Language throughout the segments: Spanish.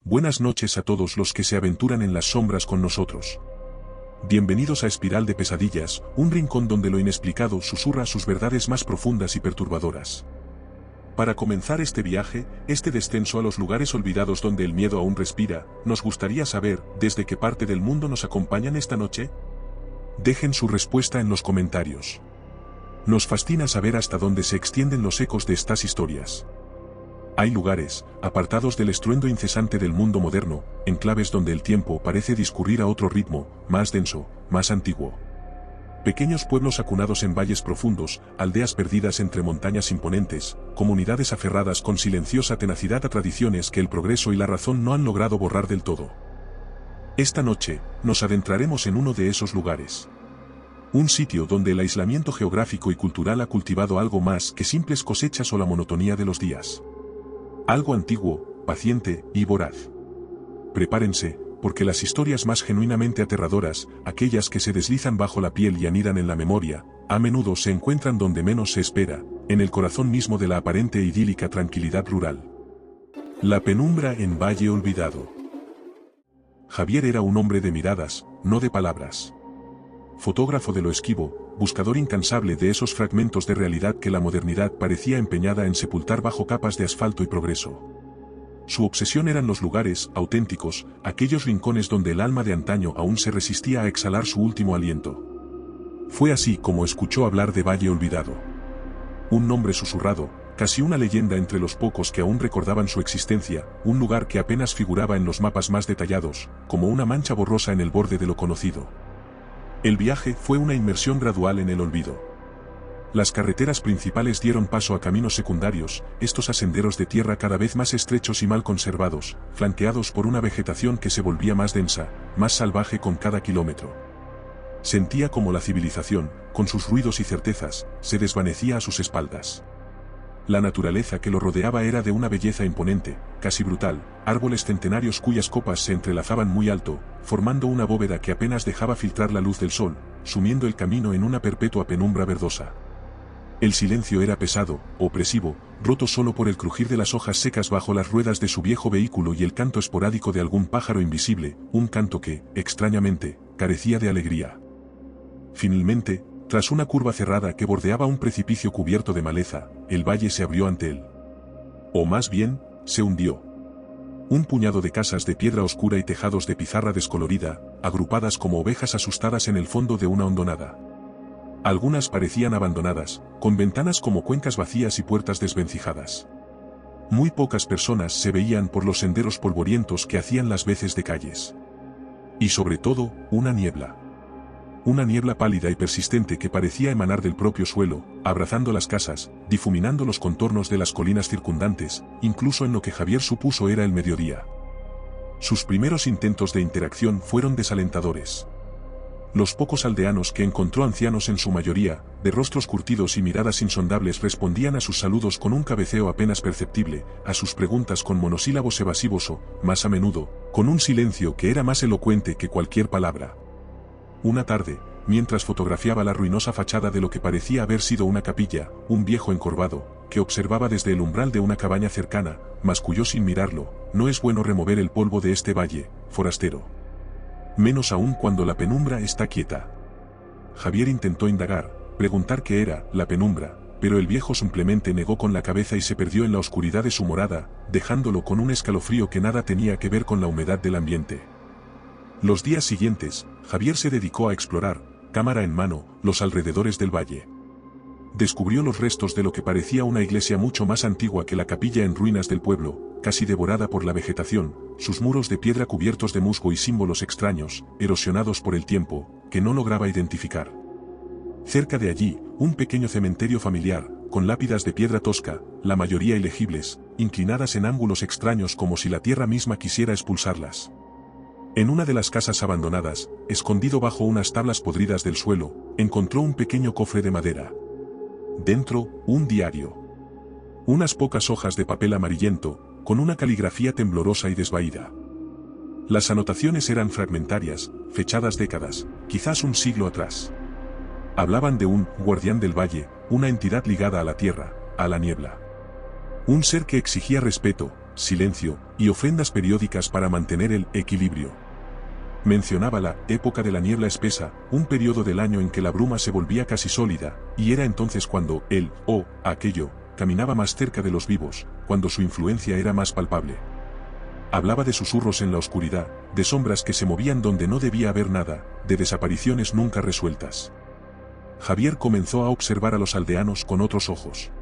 Buenas noches a todos los que se aventuran en las sombras con nosotros. Bienvenidos a Espiral de Pesadillas, un rincón donde lo inexplicado susurra sus verdades más profundas y perturbadoras. Para comenzar este viaje, este descenso a los lugares olvidados donde el miedo aún respira, nos gustaría saber, ¿desde qué parte del mundo nos acompañan esta noche? Dejen su respuesta en los comentarios. Nos fascina saber hasta dónde se extienden los ecos de estas historias. Hay lugares, apartados del estruendo incesante del mundo moderno, enclaves donde el tiempo parece discurrir a otro ritmo, más denso, más antiguo. Pequeños pueblos acunados en valles profundos, aldeas perdidas entre montañas imponentes, comunidades aferradas con silenciosa tenacidad a tradiciones que el progreso y la razón no han logrado borrar del todo. Esta noche, nos adentraremos en uno de esos lugares. Un sitio donde el aislamiento geográfico y cultural ha cultivado algo más que simples cosechas o la monotonía de los días. Algo antiguo, paciente y voraz. Prepárense, porque las historias más genuinamente aterradoras, aquellas que se deslizan bajo la piel y anidan en la memoria, a menudo se encuentran donde menos se espera, en el corazón mismo de la aparente e idílica tranquilidad rural. La penumbra en Valle Olvidado. Javier era un hombre de miradas, no de palabras. Fotógrafo de lo esquivo, buscador incansable de esos fragmentos de realidad que la modernidad parecía empeñada en sepultar bajo capas de asfalto y progreso. Su obsesión eran los lugares auténticos, aquellos rincones donde el alma de antaño aún se resistía a exhalar su último aliento. Fue así como escuchó hablar de Valle Olvidado. Un nombre susurrado, casi una leyenda entre los pocos que aún recordaban su existencia, un lugar que apenas figuraba en los mapas más detallados, como una mancha borrosa en el borde de lo conocido. El viaje fue una inmersión gradual en el olvido. Las carreteras principales dieron paso a caminos secundarios, estos a senderos de tierra cada vez más estrechos y mal conservados, flanqueados por una vegetación que se volvía más densa, más salvaje con cada kilómetro. Sentía como la civilización, con sus ruidos y certezas, se desvanecía a sus espaldas. La naturaleza que lo rodeaba era de una belleza imponente, casi brutal, árboles centenarios cuyas copas se entrelazaban muy alto, formando una bóveda que apenas dejaba filtrar la luz del sol, sumiendo el camino en una perpetua penumbra verdosa. El silencio era pesado, opresivo, roto solo por el crujir de las hojas secas bajo las ruedas de su viejo vehículo y el canto esporádico de algún pájaro invisible, un canto que, extrañamente, carecía de alegría. Finalmente, tras una curva cerrada que bordeaba un precipicio cubierto de maleza, el valle se abrió ante él. O más bien, se hundió. Un puñado de casas de piedra oscura y tejados de pizarra descolorida, agrupadas como ovejas asustadas en el fondo de una hondonada. Algunas parecían abandonadas, con ventanas como cuencas vacías y puertas desvencijadas. Muy pocas personas se veían por los senderos polvorientos que hacían las veces de calles. Y sobre todo, una niebla. Una niebla pálida y persistente que parecía emanar del propio suelo, abrazando las casas, difuminando los contornos de las colinas circundantes, incluso en lo que Javier supuso era el mediodía. Sus primeros intentos de interacción fueron desalentadores. Los pocos aldeanos que encontró, ancianos en su mayoría, de rostros curtidos y miradas insondables, respondían a sus saludos con un cabeceo apenas perceptible, a sus preguntas con monosílabos evasivos o, más a menudo, con un silencio que era más elocuente que cualquier palabra. Una tarde, mientras fotografiaba la ruinosa fachada de lo que parecía haber sido una capilla, un viejo encorvado, que observaba desde el umbral de una cabaña cercana, masculló sin mirarlo: «No es bueno remover el polvo de este valle, forastero. Menos aún cuando la penumbra está quieta». Javier intentó indagar, preguntar qué era la penumbra, pero el viejo simplemente negó con la cabeza y se perdió en la oscuridad de su morada, dejándolo con un escalofrío que nada tenía que ver con la humedad del ambiente. Los días siguientes, Javier se dedicó a explorar, cámara en mano, los alrededores del valle. Descubrió los restos de lo que parecía una iglesia mucho más antigua que la capilla en ruinas del pueblo, casi devorada por la vegetación, sus muros de piedra cubiertos de musgo y símbolos extraños, erosionados por el tiempo, que no lograba identificar. Cerca de allí, un pequeño cementerio familiar, con lápidas de piedra tosca, la mayoría ilegibles, inclinadas en ángulos extraños como si la tierra misma quisiera expulsarlas. En una de las casas abandonadas, escondido bajo unas tablas podridas del suelo, encontró un pequeño cofre de madera. Dentro, un diario. Unas pocas hojas de papel amarillento, con una caligrafía temblorosa y desvaída. Las anotaciones eran fragmentarias, fechadas décadas, quizás un siglo atrás. Hablaban de un guardián del valle, una entidad ligada a la tierra, a la niebla. Un ser que exigía respeto, silencio y ofrendas periódicas para mantener el equilibrio. Mencionaba la época de la niebla espesa, un periodo del año en que la bruma se volvía casi sólida, y era entonces cuando él, o aquello, caminaba más cerca de los vivos, cuando su influencia era más palpable. Hablaba de susurros en la oscuridad, de sombras que se movían donde no debía haber nada, de desapariciones nunca resueltas. Javier comenzó a observar a los aldeanos con otros ojos.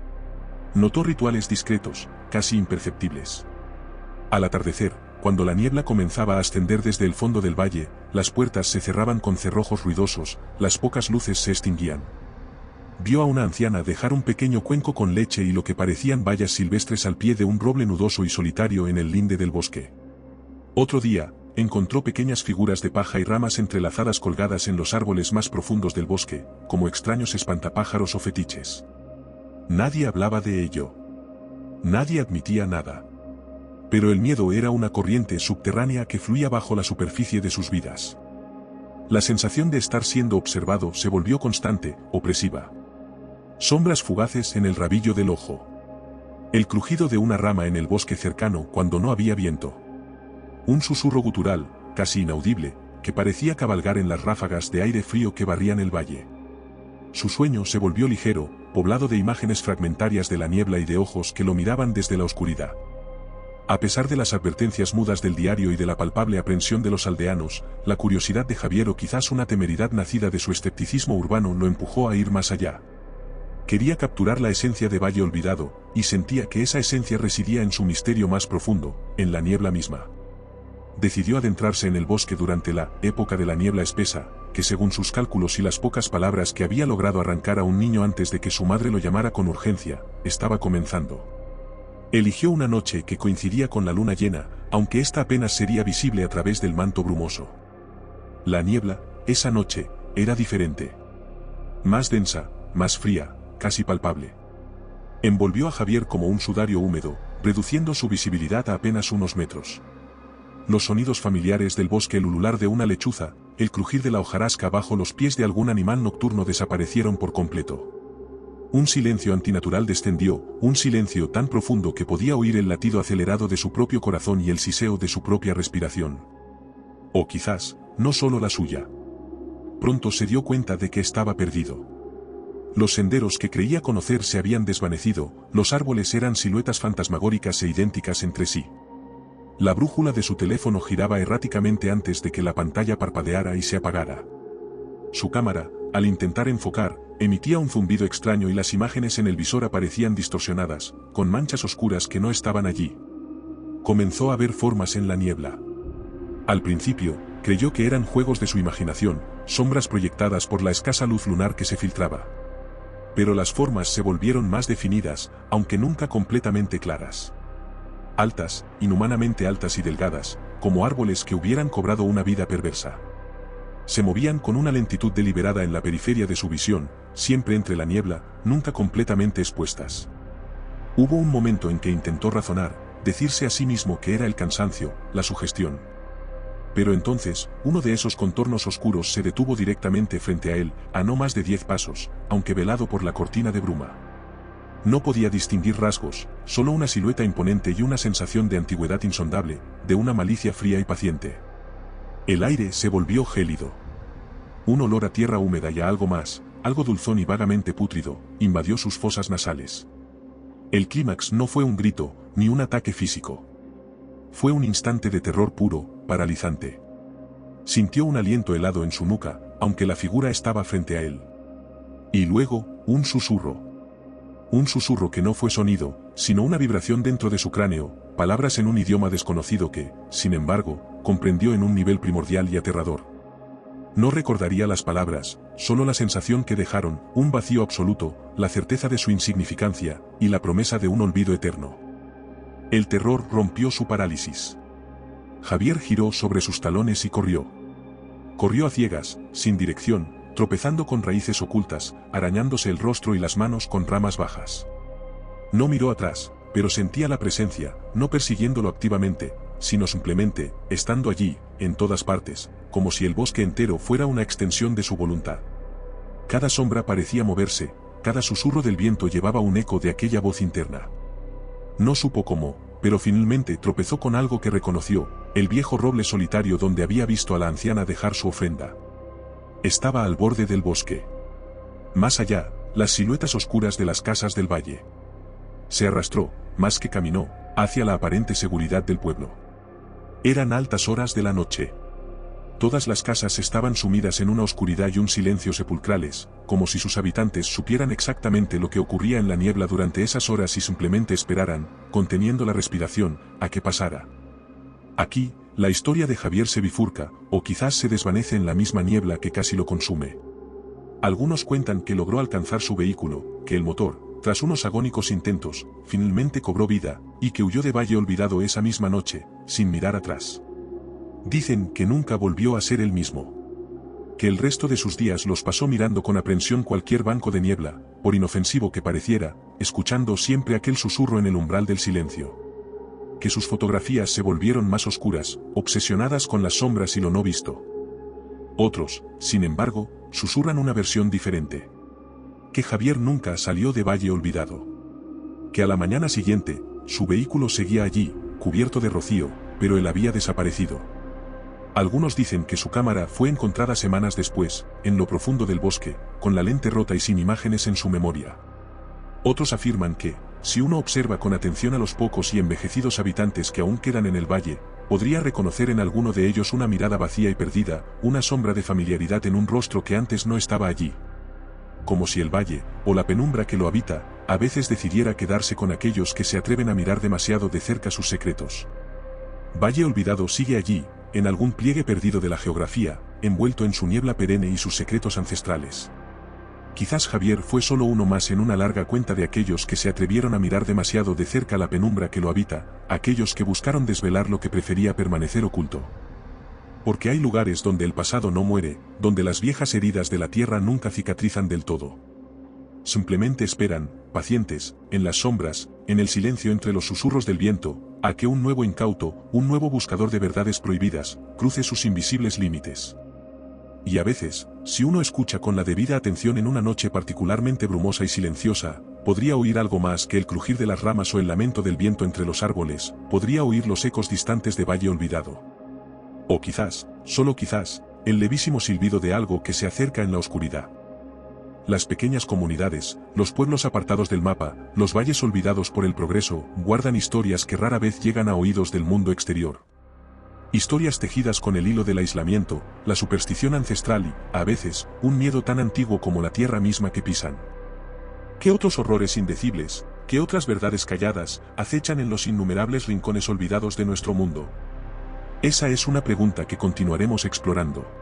Notó rituales discretos, casi imperceptibles. Al atardecer, cuando la niebla comenzaba a ascender desde el fondo del valle, las puertas se cerraban con cerrojos ruidosos, las pocas luces se extinguían. Vio a una anciana dejar un pequeño cuenco con leche y lo que parecían bayas silvestres al pie de un roble nudoso y solitario en el linde del bosque. Otro día, encontró pequeñas figuras de paja y ramas entrelazadas colgadas en los árboles más profundos del bosque, como extraños espantapájaros o fetiches. Nadie hablaba de ello. Nadie admitía nada. Pero el miedo era una corriente subterránea que fluía bajo la superficie de sus vidas. La sensación de estar siendo observado se volvió constante, opresiva. Sombras fugaces en el rabillo del ojo. El crujido de una rama en el bosque cercano cuando no había viento. Un susurro gutural, casi inaudible, que parecía cabalgar en las ráfagas de aire frío que barrían el valle. Su sueño se volvió ligero, poblado de imágenes fragmentarias de la niebla y de ojos que lo miraban desde la oscuridad. A pesar de las advertencias mudas del diario y de la palpable aprensión de los aldeanos, la curiosidad de Javier o quizás una temeridad nacida de su escepticismo urbano lo empujó a ir más allá. Quería capturar la esencia de Valle Olvidado, y sentía que esa esencia residía en su misterio más profundo, en la niebla misma. Decidió adentrarse en el bosque durante la época de la niebla espesa, que según sus cálculos y las pocas palabras que había logrado arrancar a un niño antes de que su madre lo llamara con urgencia, estaba comenzando. Eligió una noche que coincidía con la luna llena, aunque ésta apenas sería visible a través del manto brumoso. La niebla, esa noche, era diferente. Más densa, más fría, casi palpable. Envolvió a Javier como un sudario húmedo, reduciendo su visibilidad a apenas unos metros. Los sonidos familiares del bosque, el ulular de una lechuza, el crujir de la hojarasca bajo los pies de algún animal nocturno desaparecieron por completo. Un silencio antinatural descendió, un silencio tan profundo que podía oír el latido acelerado de su propio corazón y el siseo de su propia respiración. O quizás, no solo la suya. Pronto se dio cuenta de que estaba perdido. Los senderos que creía conocer se habían desvanecido, los árboles eran siluetas fantasmagóricas e idénticas entre sí. La brújula de su teléfono giraba erráticamente antes de que la pantalla parpadeara y se apagara. Su cámara, al intentar enfocar, emitía un zumbido extraño y las imágenes en el visor aparecían distorsionadas, con manchas oscuras que no estaban allí. Comenzó a ver formas en la niebla. Al principio, creyó que eran juegos de su imaginación, sombras proyectadas por la escasa luz lunar que se filtraba. Pero las formas se volvieron más definidas, aunque nunca completamente claras. Altas, inhumanamente altas y delgadas, como árboles que hubieran cobrado una vida perversa. Se movían con una lentitud deliberada en la periferia de su visión, siempre entre la niebla, nunca completamente expuestas. Hubo un momento en que intentó razonar, decirse a sí mismo que era el cansancio, la sugestión. Pero entonces, uno de esos contornos oscuros se detuvo directamente frente a él, a no más de 10 pasos, aunque velado por la cortina de bruma. No podía distinguir rasgos, solo una silueta imponente y una sensación de antigüedad insondable, de una malicia fría y paciente. El aire se volvió gélido. Un olor a tierra húmeda y a algo más, algo dulzón y vagamente pútrido, invadió sus fosas nasales. El clímax no fue un grito, ni un ataque físico. Fue un instante de terror puro, paralizante. Sintió un aliento helado en su nuca, aunque la figura estaba frente a él. Y luego, un susurro. Un susurro que no fue sonido, sino una vibración dentro de su cráneo, palabras en un idioma desconocido que, sin embargo, comprendió en un nivel primordial y aterrador. No recordaría las palabras, solo la sensación que dejaron, un vacío absoluto, la certeza de su insignificancia, y la promesa de un olvido eterno. El terror rompió su parálisis. Javier giró sobre sus talones y corrió. Corrió a ciegas, sin dirección, tropezando con raíces ocultas, arañándose el rostro y las manos con ramas bajas. No miró atrás, pero sentía la presencia, no persiguiéndolo activamente, sino simplemente, estando allí, en todas partes, como si el bosque entero fuera una extensión de su voluntad. Cada sombra parecía moverse, cada susurro del viento llevaba un eco de aquella voz interna. No supo cómo, pero finalmente tropezó con algo que reconoció, el viejo roble solitario donde había visto a la anciana dejar su ofrenda. Estaba al borde del bosque. Más allá, las siluetas oscuras de las casas del valle. Se arrastró, más que caminó, hacia la aparente seguridad del pueblo. Eran altas horas de la noche. Todas las casas estaban sumidas en una oscuridad y un silencio sepulcrales, como si sus habitantes supieran exactamente lo que ocurría en la niebla durante esas horas y simplemente esperaran, conteniendo la respiración, a que pasara. Aquí, la historia de Javier se bifurca, o quizás se desvanece en la misma niebla que casi lo consume. Algunos cuentan que logró alcanzar su vehículo, que el motor, tras unos agónicos intentos, finalmente cobró vida, y que huyó de Valle Olvidado esa misma noche, sin mirar atrás. Dicen que nunca volvió a ser el mismo. Que el resto de sus días los pasó mirando con aprensión cualquier banco de niebla, por inofensivo que pareciera, escuchando siempre aquel susurro en el umbral del silencio. Que sus fotografías se volvieron más oscuras, obsesionadas con las sombras y lo no visto. Otros, sin embargo, susurran una versión diferente. Que Javier nunca salió de Valle Olvidado. Que a la mañana siguiente, su vehículo seguía allí, cubierto de rocío, pero él había desaparecido. Algunos dicen que su cámara fue encontrada semanas después, en lo profundo del bosque, con la lente rota y sin imágenes en su memoria. Otros afirman que, si uno observa con atención a los pocos y envejecidos habitantes que aún quedan en el valle, podría reconocer en alguno de ellos una mirada vacía y perdida, una sombra de familiaridad en un rostro que antes no estaba allí. Como si el valle, o la penumbra que lo habita, a veces decidiera quedarse con aquellos que se atreven a mirar demasiado de cerca sus secretos. Valle Olvidado sigue allí, en algún pliegue perdido de la geografía, envuelto en su niebla perenne y sus secretos ancestrales. Quizás Javier fue solo uno más en una larga cuenta de aquellos que se atrevieron a mirar demasiado de cerca la penumbra que lo habita, aquellos que buscaron desvelar lo que prefería permanecer oculto. Porque hay lugares donde el pasado no muere, donde las viejas heridas de la tierra nunca cicatrizan del todo. Simplemente esperan, pacientes, en las sombras, en el silencio entre los susurros del viento, a que un nuevo incauto, un nuevo buscador de verdades prohibidas, cruce sus invisibles límites. Y a veces, si uno escucha con la debida atención en una noche particularmente brumosa y silenciosa, podría oír algo más que el crujir de las ramas o el lamento del viento entre los árboles, podría oír los ecos distantes de Valle Olvidado. O quizás, solo quizás, el levísimo silbido de algo que se acerca en la oscuridad. Las pequeñas comunidades, los pueblos apartados del mapa, los valles olvidados por el progreso, guardan historias que rara vez llegan a oídos del mundo exterior. Historias tejidas con el hilo del aislamiento, la superstición ancestral y, a veces, un miedo tan antiguo como la tierra misma que pisan. ¿Qué otros horrores indecibles, qué otras verdades calladas, acechan en los innumerables rincones olvidados de nuestro mundo? Esa es una pregunta que continuaremos explorando.